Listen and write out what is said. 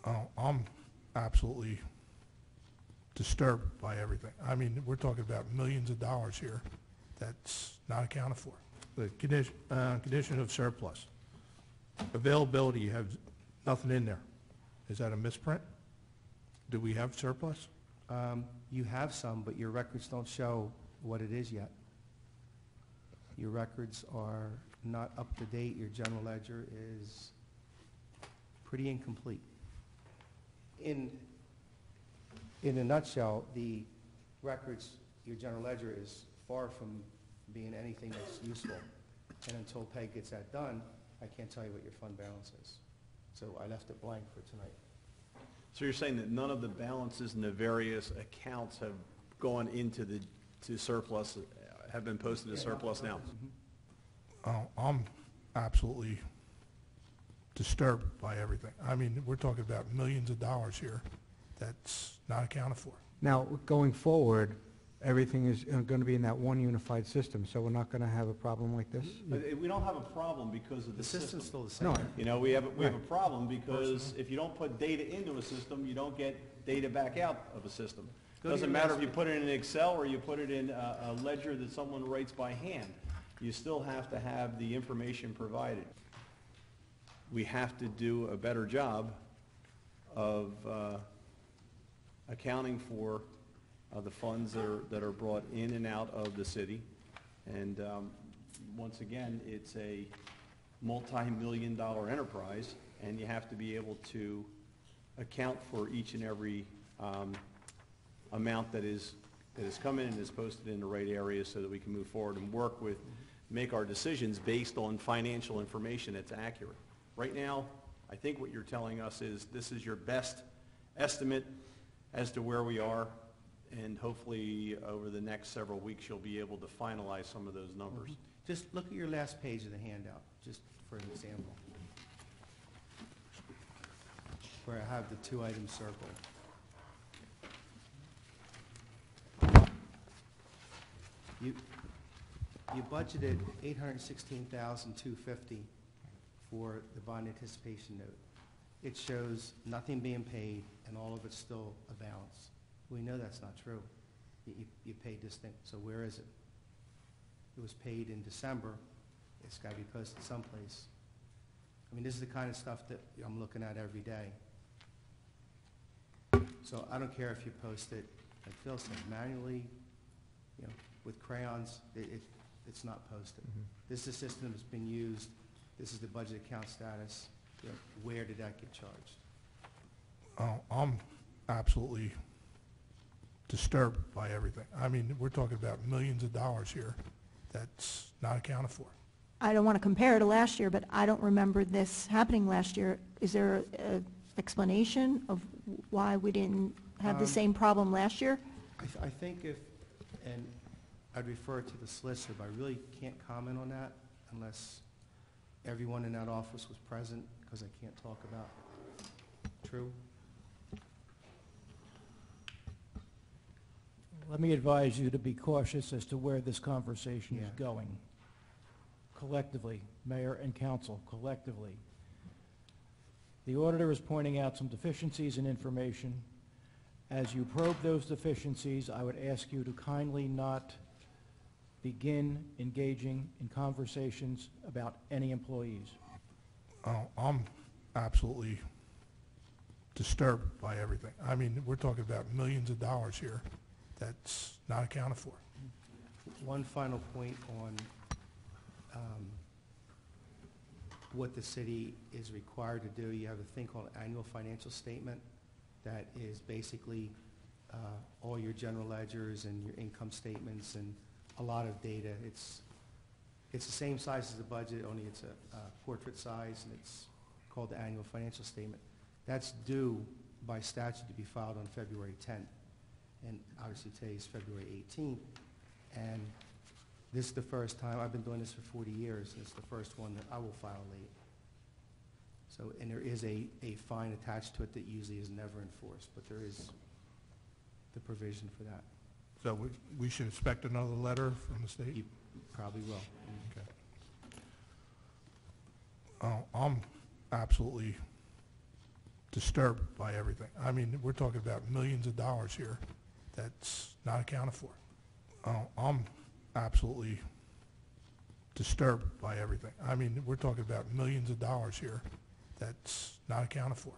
Oh, I'm absolutely disturbed by everything. I mean, we're talking about millions of dollars here that's not accounted for. The condition of surplus. Availability, you have nothing in there. Is that a misprint? Do we have surplus? You have some, but your records don't show what it is yet. Your records are not up to date. Your general ledger is pretty incomplete. In a nutshell, the records, your general ledger is far from being anything that's useful. And until Peg gets that done, I can't tell you what your fund balance is. So I left it blank for tonight. So you're saying that none of the balances in the various accounts have gone into to surplus, have been posted to surplus now? Oh, I'm absolutely disturbed by everything. I mean, we're talking about millions of dollars here that's not accounted for. Now, going forward, everything is going to be in that one unified system, so we're not going to have a problem like this? We don't have a problem because of The the system's system. still the same. No, You know, we have a problem because if you don't put data into a system, you don't get data back out of a system. Go to Doesn't your matter last if you put it in Excel or you put it in a ledger that someone writes by hand. You still have to have the information provided. We have to do a better job of accounting for the funds that are brought in and out of the city. And once again, it's a multi-million-dollar enterprise, and you have to be able to account for each and every amount that is come in and is posted in the right area so that we can move forward and make our decisions based on financial information that's accurate. Right now, I think what you're telling us is this is your best estimate as to where we are, and hopefully over the next several weeks you'll be able to finalize some of those numbers. Just look at your last page of the handout, just for an example, where I have the two items circled. You budgeted $816,250 for the bond anticipation note. It shows nothing being paid and all of it's still a balance. We know that's not true. You paid this thing, so where is it? It was paid in December. It's got to be posted someplace. I mean, this is the kind of stuff that I'm looking at every day. So I don't care if you post it, like Phil said, manually, you know, with crayons, it's not posted. This is the system that's been used. This is the budget account status. You know, where did that get charged? Oh, I'm absolutely disturbed by everything. I mean, we're talking about millions of dollars here that's not accounted for. I don't want to compare to last year, but I don't remember this happening last year. Is there an explanation of why we didn't have the same problem last year? I think and I'd refer to the solicitor, but I really can't comment on that unless everyone in that office was present, because I can't talk about. True? Let me advise you to be cautious as to where this conversation is going. Collectively, mayor and council, collectively. The auditor is pointing out some deficiencies in information. As you probe those deficiencies, I would ask you to kindly not begin engaging in conversations about any employees. Oh, I'm absolutely disturbed by everything. I mean, we're talking about millions of dollars here that's not accounted for. One final point on what the city is required to do. You have a thing called annual financial statement that is basically all your general ledgers and your income statements and a lot of data. It's the same size as the budget, only it's a portrait size, and it's called the annual financial statement. That's due by statute to be filed on February 10th. And obviously today is February 18th. And this is the first time, I've been doing this for 40 years, and it's the first one that I will file late. So, and there is a fine attached to it that usually is never enforced, but there is the provision for that. So we should expect another letter from the state? You probably will. Okay. Oh, I'm absolutely disturbed by everything. I mean, we're talking about millions of dollars here that's not accounted for. I'm absolutely disturbed by everything. I mean, we're talking about millions of dollars here that's not accounted for.